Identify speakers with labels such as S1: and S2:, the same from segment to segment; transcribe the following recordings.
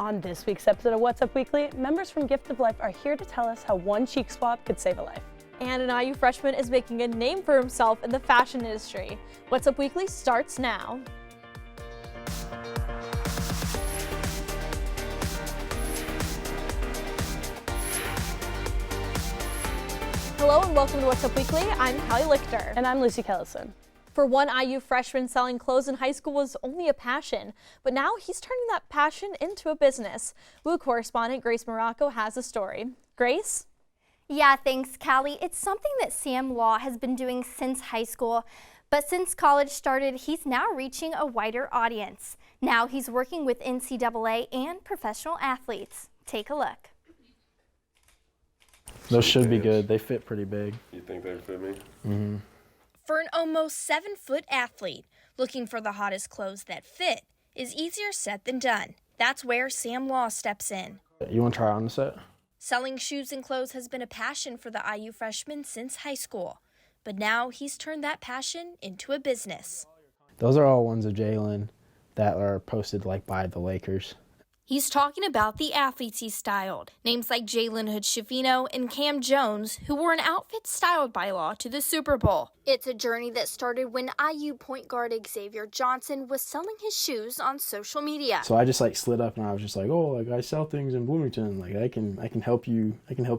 S1: On this week's episode of What's Up Weekly, members from Gift of Life are here to tell us how one cheek swap could save a life.
S2: And an IU freshman is making a name for himself in the fashion industry. What's Up Weekly starts now. Hello and welcome to What's Up Weekly. I'm Cali Lichter.
S1: And I'm Lucy Kellison.
S2: For one IU freshman, selling clothes in high school was only a passion, but now he's turning that passion into a business. Woo correspondent Grace Morocco has a story. Grace?
S3: Yeah, thanks, Callie. It's something that Sam Law has been doing since high school, but since college started, he's now reaching a wider audience. Now he's working with NCAA and professional athletes. Take a look.
S4: Those should be good. They fit pretty big.
S5: You think they fit me?
S4: Mm-hmm.
S6: For an almost 7-foot athlete, looking for the hottest clothes that fit is easier said than done. That's where Sam Law steps in.
S4: You want to try on the set?
S6: Selling shoes and clothes has been a passion for the IU freshman since high school. But now he's turned that passion into a business.
S4: Those are all ones of Jalen that are posted by the Lakers.
S6: He's talking about the athletes he's styled. Names like Jalen Hood-Schifino and Cam Jones, who wore an outfit styled by Law to the Super Bowl. It's a journey that started when IU point guard Xavier Johnson was selling his shoes on social media.
S4: So I just slid up and I was just I sell things in Bloomington. I can help you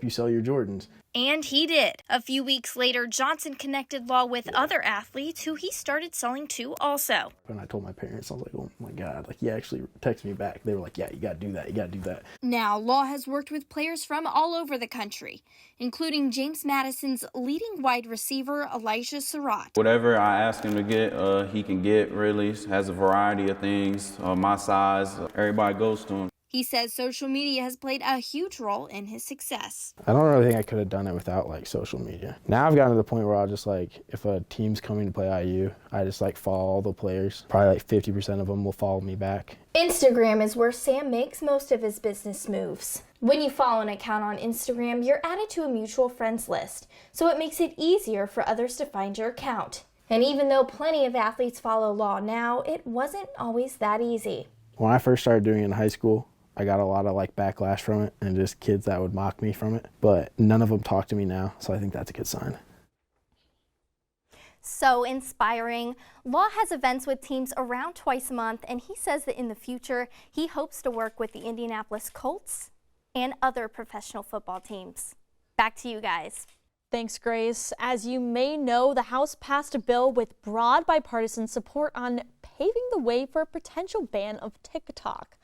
S4: sell your Jordans.
S6: And he did. A few weeks later, Johnson connected Law with other athletes who he started selling to also.
S4: When I told my parents, I was like, oh my God, he actually texted me back. They were like, yeah, you got to do that. You got to do that.
S6: Now, Law has worked with players from all over the country, including James Madison's leading wide receiver, Elijah Surratt.
S7: Whatever I ask him to get, he can get, really. Has a variety of things, my size. Everybody goes to him.
S6: He says social media has played a huge role in his success.
S4: I don't really think I could have done it without social media. Now I've gotten to the point where I'll just if a team's coming to play IU, I just follow all the players. Probably 50% of them will follow me back.
S3: Instagram is where Sam makes most of his business moves. When you follow an account on Instagram, you're added to a mutual friends list, so it makes it easier for others to find your account. And even though plenty of athletes follow Law now, it wasn't always that easy.
S4: When I first started doing it in high school, I got a lot of backlash from it and just kids that would mock me from it. But none of them talk to me now, so I think that's a good sign.
S3: So inspiring. Law has events with teams around twice a month, and he says that in the future, he hopes to work with the Indianapolis Colts and other professional football teams. Back to you guys.
S2: Thanks, Grace. As you may know, the House passed a bill with broad bipartisan support on paving the way for a potential ban of TikTok.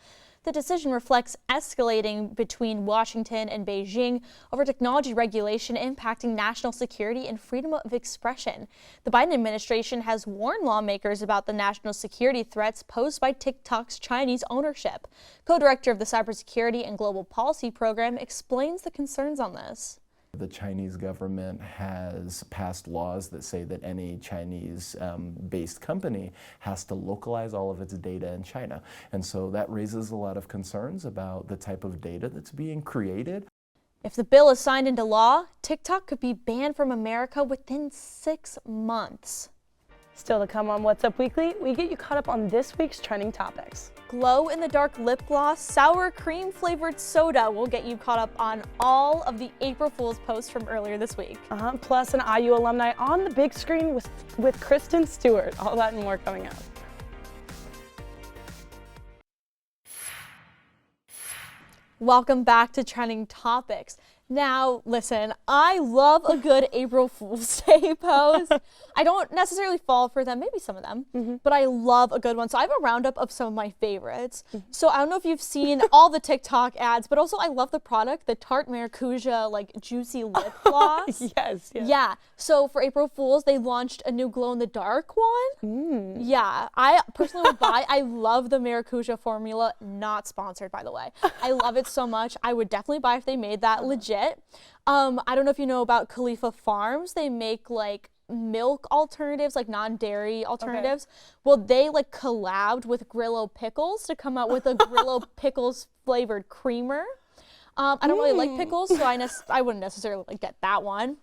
S2: The decision reflects escalating between Washington and Beijing over technology regulation impacting national security and freedom of expression. The Biden administration has warned lawmakers about the national security threats posed by TikTok's Chinese ownership. Co-director of the Cybersecurity and Global Policy Program explains the concerns on this.
S8: The Chinese government has passed laws that say that any Chinese-based company has to localize all of its data in China. And so that raises a lot of concerns about the type of data that's being created.
S2: If the bill is signed into law, TikTok could be banned from America within 6 months.
S1: Still to come on What's Up Weekly, we get you caught up on this week's trending topics.
S2: Glow-in-the-dark lip gloss, sour cream flavored soda will get you caught up on all of the April Fool's posts from earlier this week.
S1: Plus an IU alumni on the big screen with Kristen Stewart. All that and more coming up.
S2: Welcome back to Trending Topics. Now, listen, I love a good April Fool's Day post. I don't necessarily fall for them, maybe some of them, but I love a good one. So I have a roundup of some of my favorites. So I don't know if you've seen all the TikTok ads, but also I love the product, the Tarte Maracuja juicy lip gloss.
S1: Yes.
S2: Yeah. So for April Fool's, they launched a new glow-in-the-dark one. Yeah, I personally would buy. I love the Maracuja formula. Not sponsored, by the way. I love it so much. I would definitely buy if they made that legit. I don't know if you know about Khalifa Farms. They make milk alternatives, non-dairy alternatives. Okay. Well, they collabed with Grillo Pickles to come out with a Grillo Pickles flavored creamer. I don't really like pickles, so I wouldn't necessarily get that one.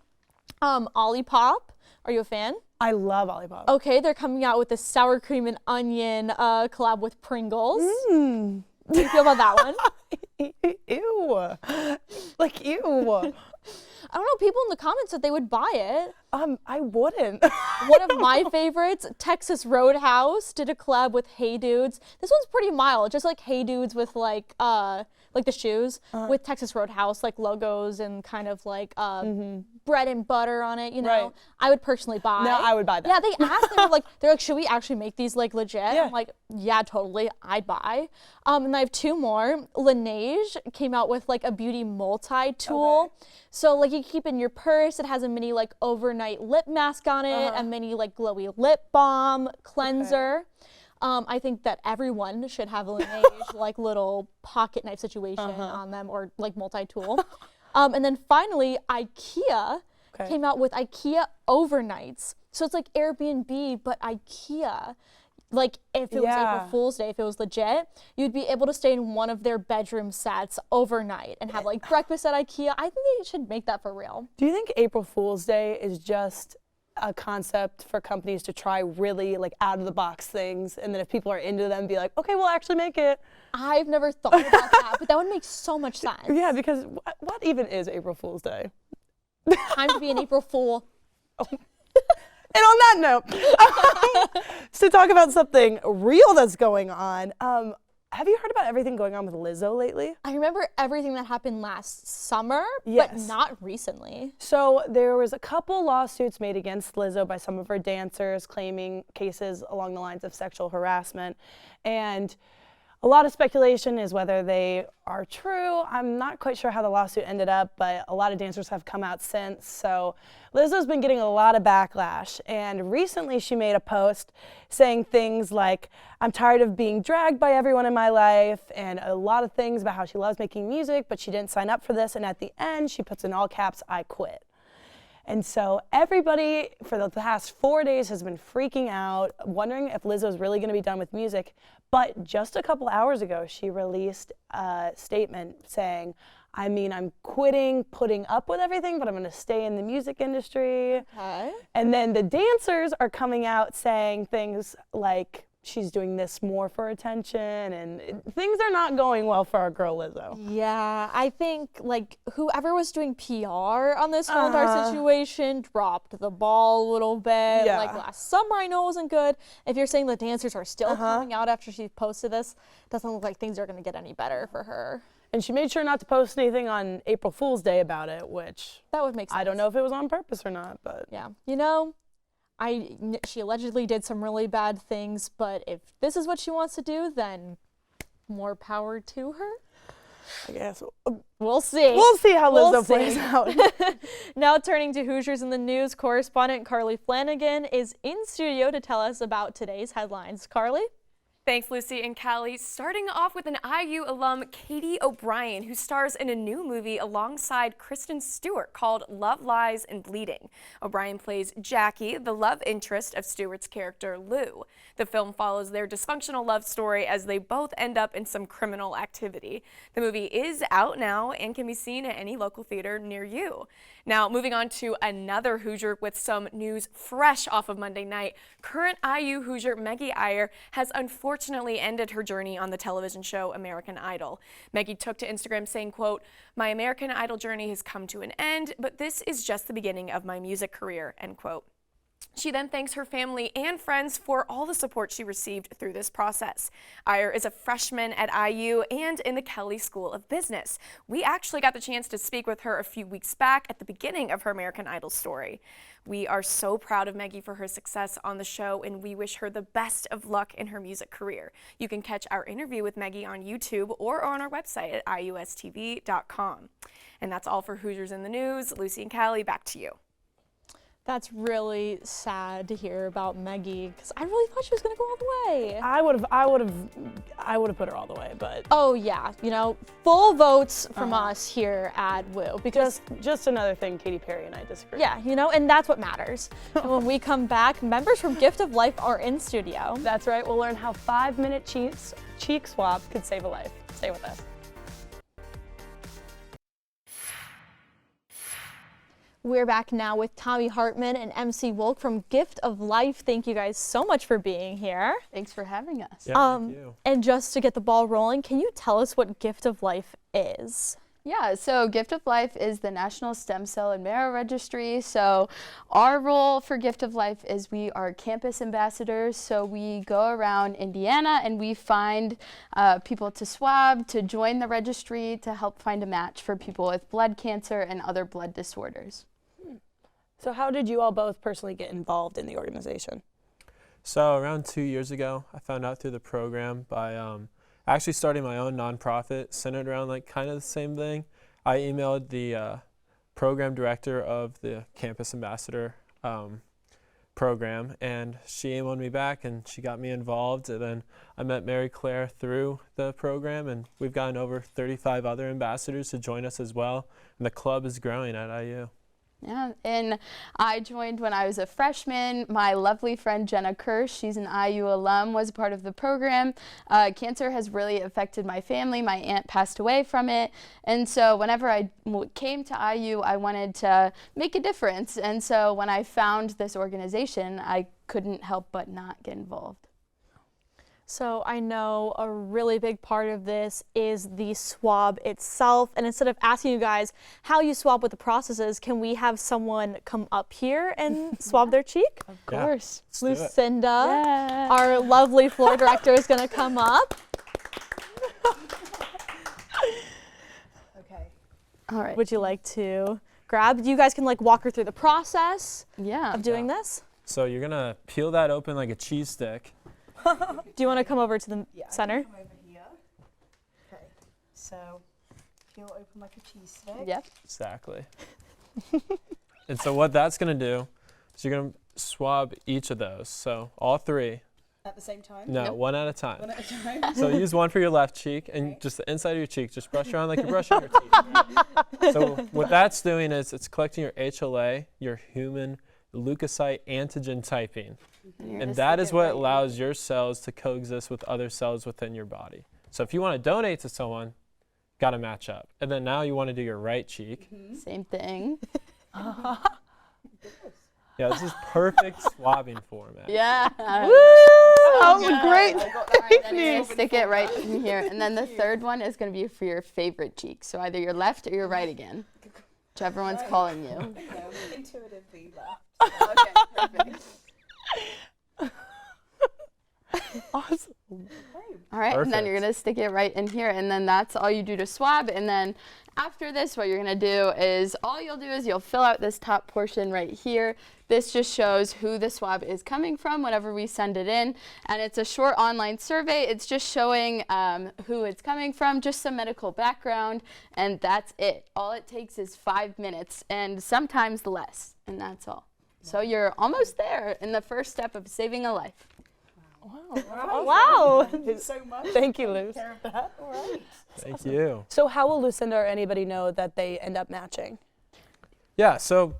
S2: Olipop, are you a fan?
S1: I love Olipop.
S2: Okay, they're coming out with a sour cream and onion collab with Pringles. How do you feel about that one?
S1: Ew. Like, ew.
S2: I don't know, people in the comments said they would buy it.
S1: I wouldn't.
S2: One of my favorites, Texas Roadhouse, did a collab with Hey Dudes. This one's pretty mild, just like Hey Dudes with like the shoes, with Texas Roadhouse, like logos and kind of like bread and butter on it, you know.
S1: Right.
S2: I would personally buy.
S1: No, I would buy that.
S2: Yeah, they asked, they're like, should we actually make these like legit?
S1: Yeah.
S2: I'm like, yeah, totally, I'd buy. And I have two more. Laneige came out with like a beauty multi-tool.
S1: Okay.
S2: So like you keep in your purse, it has a mini like overnight lip mask on it, a mini like glowy lip balm, cleanser. I think that everyone should have a Laneige like little pocket knife situation on them, or like multi-tool. And then finally, IKEA came out with IKEA overnights. So it's like Airbnb, but IKEA. Like if it was April Fool's Day, if it was legit, you'd be able to stay in one of their bedroom sets overnight and have like breakfast at IKEA. I think they should make that for real.
S1: Do you think April Fool's Day is just a concept for companies to try really like out of the box things, and then if people are into them, be like, okay, we'll actually make it?
S2: I've never thought about that, but that would make so much sense.
S1: Yeah, because what even is April Fool's Day?
S2: Time to be an April Fool.
S1: And on that note, to talk about something real that's going on, have you heard about everything going on with Lizzo lately?
S2: I remember everything that happened last summer, but
S1: Yes.
S2: not recently.
S1: So there was a couple lawsuits made against Lizzo by some of her dancers claiming cases along the lines of sexual harassment. And a lot of speculation is whether they are true. I'm not quite sure how the lawsuit ended up, but a lot of dancers have come out since. So Lizzo's been getting a lot of backlash. And recently she made a post saying things like, I'm tired of being dragged by everyone in my life, and a lot of things about how she loves making music, but she didn't sign up for this. And at the end, she puts in all caps, I quit. And so everybody for the past 4 days has been freaking out, wondering if Lizzo's really going to be done with music. But just a couple hours ago, she released a statement saying, I'm quitting putting up with everything, but I'm going to stay in the music industry.
S2: Okay.
S1: And then the dancers are coming out saying things like, she's doing this more for attention, and things are not going well for our girl Lizzo.
S2: Yeah, I think like whoever was doing PR on this whole entire situation dropped the ball a little bit.
S1: Yeah.
S2: Like last summer, I know it wasn't good. If you're saying the dancers are still coming out after she posted this, doesn't look like things are going to get any better for her.
S1: And she made sure not to post anything on April Fool's Day about it, which
S2: That would make sense.
S1: I don't know if it was on purpose or not, but
S2: Yeah, you know, she allegedly did some really bad things, but if this is what she wants to do, then more power to her.
S1: I guess
S2: We'll see.
S1: we'll see how
S2: We'll
S1: Lizzo
S2: see.
S1: plays out.
S2: Now turning to Hoosiers in the News, correspondent Carly Flanagan is in studio to tell us about today's headlines. Carly?
S5: Thanks, Lucy and Cali. Starting off with an IU alum, Katie O'Brien, who stars in a new movie alongside Kristen Stewart called Love, Lies, and Bleeding. O'Brien plays Jackie, the love interest of Stewart's character, Lou. The film follows their dysfunctional love story as they both end up in some criminal activity. The movie is out now and can be seen at any local theater near you. Now, moving on to another Hoosier with some news fresh off of Monday night. Current IU Hoosier Meggie Iyer has unfortunately ended her journey on the television show American Idol. Meggie took to Instagram saying, quote, "My American Idol journey has come to an end, but this is just the beginning of my music career," end quote. She then thanks her family and friends for all the support she received through this process. Iyer is a freshman at IU and in the Cali School of Business. We actually got the chance to speak with her a few weeks back at the beginning of her American Idol story. We are so proud of Meggie for her success on the show, and we wish her the best of luck in her music career. You can catch our interview with Meggie on YouTube or on our website at IUSTV.com. And that's all for Hoosiers in the News. Lucy and Cali, back to you.
S2: That's really sad to hear about Meggie, because I really thought she was going to go all the way.
S1: I would have put her all the way, but
S2: Oh yeah, you know, full votes from us here at WU, because
S1: just another thing Katy Perry and I disagree.
S2: yeah, you know, and that's what matters. And when we come back, members from Gift of Life are in studio.
S1: That's right. We'll learn how 5-minute cheek swap could save a life. Stay with us.
S2: We're back now with Tommy Hartman and MC Wolk from Gift of Life. Thank you guys so much for being here.
S9: Thanks for having us.
S10: Yeah, thank you.
S2: And just to get the ball rolling, can you tell us what Gift of Life is?
S9: Yeah, so Gift of Life is the National Stem Cell and Marrow Registry. So our role for Gift of Life is we are campus ambassadors. So we go around Indiana and we find people to swab, to join the registry, to help find a match for people with blood cancer and other blood disorders.
S1: So how did you all both personally get involved in the organization?
S10: So around 2 years ago, I found out through the program by actually starting my own nonprofit centered around like kind of the same thing. I emailed the program director of the Campus Ambassador program, and she emailed me back and she got me involved. And then I met Mary Claire through the program, and we've gotten over 35 other ambassadors to join us as well. And the club is growing at IU.
S9: Yeah, and I joined when I was a freshman. My lovely friend Jenna Kirsch, she's an IU alum, was part of the program. Cancer has really affected my family. My aunt passed away from it. And so whenever I came to IU, I wanted to make a difference. And so when I found this organization, I couldn't help but not get involved.
S2: So I know a really big part of this is the swab itself. And instead of asking you guys how you swab, what the process is, can we have someone come up here and swab their cheek?
S9: Of course.
S2: Lucinda,
S9: Yeah.
S2: our lovely floor director, is going to come up.
S1: Okay.
S9: All right.
S2: Would you like to grab? You guys can like walk her through the process
S9: Yeah.
S2: of doing this.
S10: So you're gonna peel that open like a cheese stick.
S2: Do you want to come over to the center?
S1: Come over here. Okay. So peel open like a cheese stick.
S9: Yep.
S10: Exactly. And so what that's gonna do is you're gonna swab each of those. So all three.
S1: At the same time?
S10: No,
S9: Nope.
S10: one at a time.
S1: One at a time.
S10: So use one for your left cheek and just the inside of your cheek. Just brush around like you're brushing your teeth. So what that's doing is it's collecting your HLA, your human leukocyte antigen typing. And that is what allows your cells to coexist with other cells within your body. So if you want to donate to someone, got to match up. And then now you want to do your right cheek.
S9: Same thing.
S10: Yeah, this is perfect swabbing format.
S9: Yeah.
S1: Oh, great.
S9: Then you're gonna stick it right in here. And then the third one is going to be for your favorite cheek. So either your left or your right again. Whichever one's calling you.
S1: Intuitively left.
S9: Okay, perfect.
S1: Awesome.
S9: All right, and then you're
S10: Perfect.
S9: going to stick it right in here, and then that's all you do to swab. And then after this, what you're going to do is you'll fill out this top portion right here. This just shows who the swab is coming from whenever we send it in. And it's a short online survey. It's just showing who it's coming from, just some medical background, and that's it. All it takes is 5 minutes, and sometimes less, and that's all. So you're almost there in the first step of saving a life.
S2: Wow.
S1: Thank you so much. Thank you, Luce. All right.
S10: Thank you.
S1: So how will Lucinda or anybody know that they end up matching?
S10: Yeah, so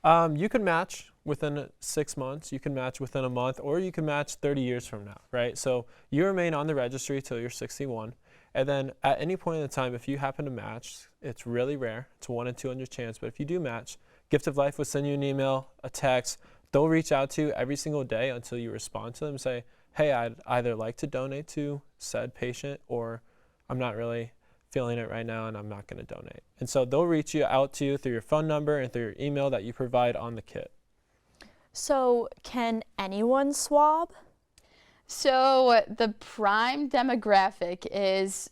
S10: you can match within 6 months, you can match within a month, or you can match 30 years from now, right? So you remain on the registry till you're 61. And then at any point in the time, if you happen to match, it's really rare. It's a 1 in 200 chance. But if you do match, Gift of Life will send you an email, a text. They'll reach out to you every single day until you respond to them and say, hey, I'd either like to donate to said patient, or I'm not really feeling it right now and I'm not going to donate. And so they'll reach out to you through your phone number and through your email that you provide on the kit.
S2: So can anyone swab?
S9: So the prime demographic is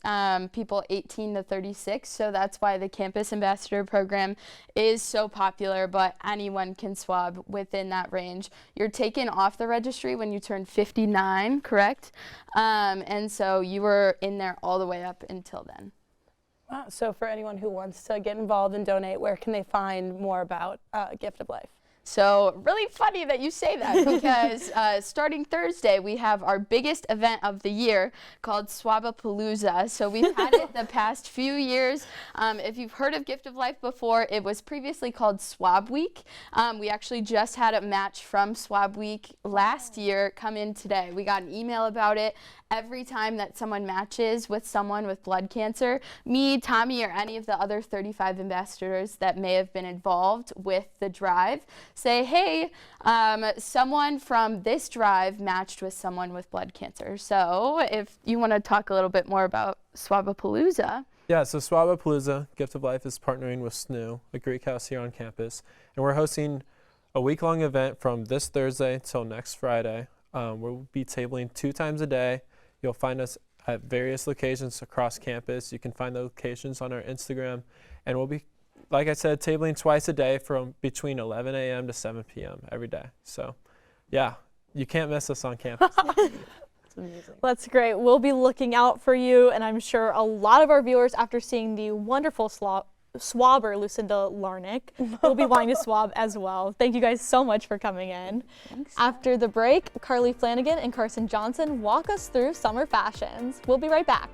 S9: people 18 to 36, so that's why the Campus Ambassador program is so popular, but anyone can swab within that range. You're taken off the registry when you turn 59, correct? And so you were in there all the way up until then.
S1: Wow. So for anyone who wants to get involved and donate, where can they find more about Gift of Life?
S9: So really funny that you say that, because starting Thursday, we have our biggest event of the year called Swabapalooza. So we've had it the past few years. If you've heard of Gift of Life before, it was previously called Swab Week. We actually just had a match from Swab Week last year come in today. We got an email about it. every time that someone matches with someone with blood cancer, me, Tommy, or any of the other 35 ambassadors that may have been involved with the drive say, hey, someone from this drive matched with someone with blood cancer. So if you want to talk a little bit more about Swabapalooza.
S10: Yeah, so Swabapalooza, Gift of Life, is partnering with SNU, a Greek house here on campus, and we're hosting a week-long event from this Thursday till next Friday. We'll be tabling 2 times a day. You'll find us at various locations across campus. You can find the locations on our Instagram, and we'll be, like I said, tabling twice a day from between 11 a.m. to 7 p.m. every day. So, yeah, you can't miss us on campus.
S1: Amazing.
S2: That's great. We'll be looking out for you, and I'm sure a lot of our viewers, after seeing the wonderful swabber Lucinda Larnick, will be wanting to swab as well. Thank you guys so much for coming in.
S9: Thanks.
S2: After the break, Carly Flanagan and Carson Johnson walk us through summer fashions. We'll be right back.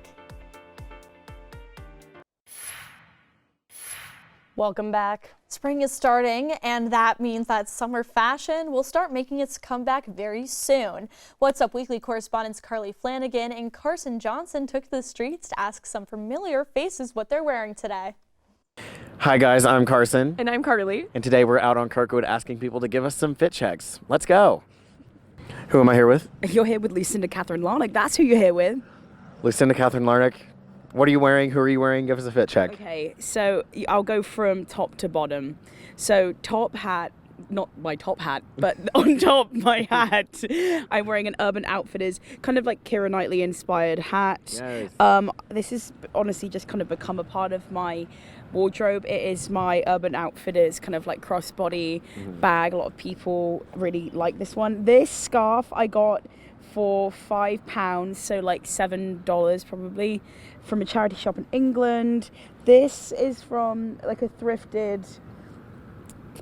S1: Welcome back.
S2: Spring is starting, and that means that summer fashion will start making its comeback very soon. What's Up Weekly correspondents Carly Flanagan and Carson Johnson took to the streets to ask some familiar faces what they're wearing today.
S11: Hi guys, I'm Carson.
S12: And I'm Carly.
S11: And today we're out on Kirkwood asking people to give us some fit checks. Let's go. Who am I here with?
S12: You're here with Lucinda Catherine Larnick. That's who you're here with.
S11: Lucinda Catherine Larnick. What are you wearing? Who are you wearing? Give us a fit check.
S12: Okay, so I'll go from top to bottom. So top hat, not my top hat, but on top my hat, I'm wearing an Urban Outfitters, kind of like Keira Knightley inspired hat.
S11: Yes.
S12: This has honestly just kind of become a part of my wardrobe. It is my Urban Outfitters kind of like crossbody bag. A lot of people really like this one. This scarf I got for £5, so like $7 probably, from a charity shop in England. This is from like a thrifted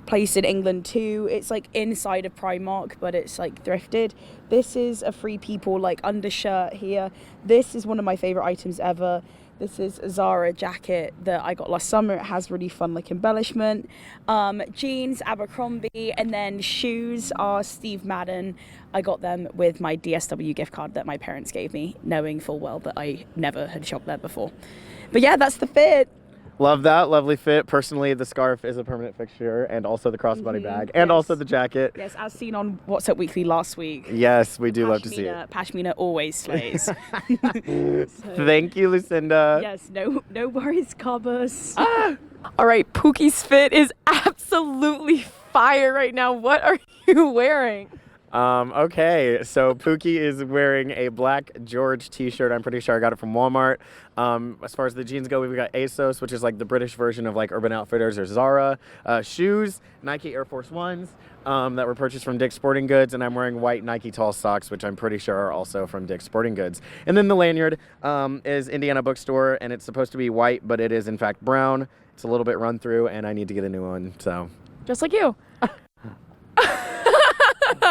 S12: place in England too. It's like inside of Primark, but it's like thrifted. This is a Free People like undershirt here. This is one of my favorite items ever. This is a Zara jacket that I got last summer. It has really fun like embellishment. Jeans, Abercrombie, and then shoes are Steve Madden. I got them with my DSW gift card that my parents gave me, knowing full well that I never had shopped there before. But yeah, that's the fit.
S11: Love that. Lovely fit. Personally, the scarf is a permanent fixture, and also the crossbody bag, and also the jacket.
S12: Yes, as seen on What's Up Weekly last week.
S11: Yes, we do love to see it.
S12: Pashmina always slays.
S11: Thank you, Lucinda.
S12: Yes, no worries, Carbus.
S13: All right, Pookie's fit is absolutely fire right now. What are you wearing?
S11: Okay, so Pookie is wearing a black George t-shirt. I'm pretty sure I got it from Walmart. As far as the jeans go, we've got ASOS, which is like the British version of like Urban Outfitters or Zara. Shoes, Nike Air Force Ones that were purchased from Dick's Sporting Goods, and I'm wearing white Nike tall socks, which I'm pretty sure are also from Dick's Sporting Goods. And then the lanyard is Indiana Bookstore, and it's supposed to be white, but it is in fact brown. It's a little bit run through, and I need to get a new one, so.
S13: Just like you.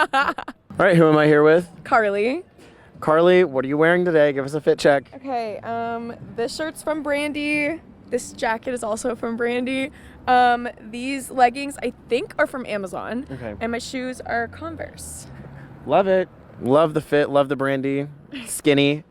S11: All right, who am I here with?
S13: Carly.
S11: Carly, what are you wearing today? Give us a fit check.
S13: Okay, this shirt's from Brandy. This jacket is also from Brandy. These leggings, I think, are from Amazon.
S11: Okay.
S13: And my shoes are Converse.
S11: Love it. Love the fit. Love the Brandy. Skinny.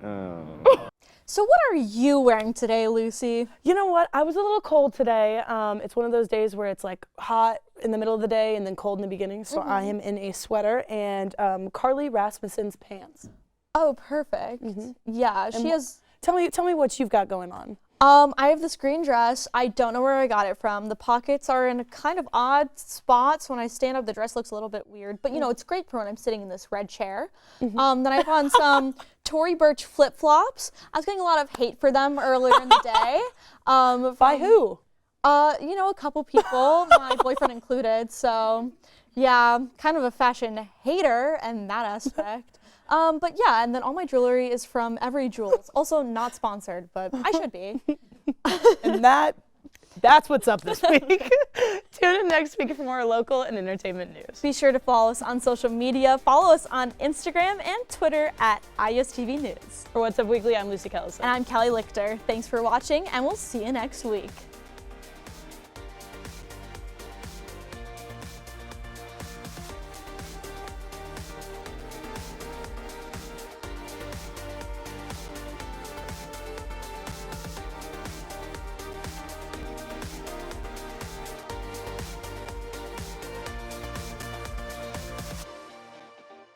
S11: Oh.
S2: So what are you wearing today, Lucy?
S1: You know what? I was a little cold today. It's one of those days where it's like hot in the middle of the day and then cold in the beginning. So I am in a sweater and Carly Rasmussen's pants.
S2: Oh, perfect. Yeah, she has.
S1: Tell me what you've got going on.
S2: I have this green dress. I don't know where I got it from. The pockets are in kind of odd spots. When I stand up, the dress looks a little bit weird. But, you know, it's great for when I'm sitting in this red chair. Then I have on some Tory Burch flip-flops. I was getting a lot of hate for them earlier in the day.
S1: By who?
S2: You know, a couple people, my boyfriend included. So, yeah, kind of a fashion hater in that aspect. But yeah, and then all my jewelry is from Every Jewels. Also not sponsored, but I should be.
S1: And that's what's up this week. Tune in next week for more local and entertainment news.
S2: Be sure to follow us on social media. Follow us on Instagram and Twitter at IUSTV News.
S1: For What's Up Weekly, I'm Lucy Kellison.
S2: And I'm Callie Lichter. Thanks for watching, and we'll see you next week.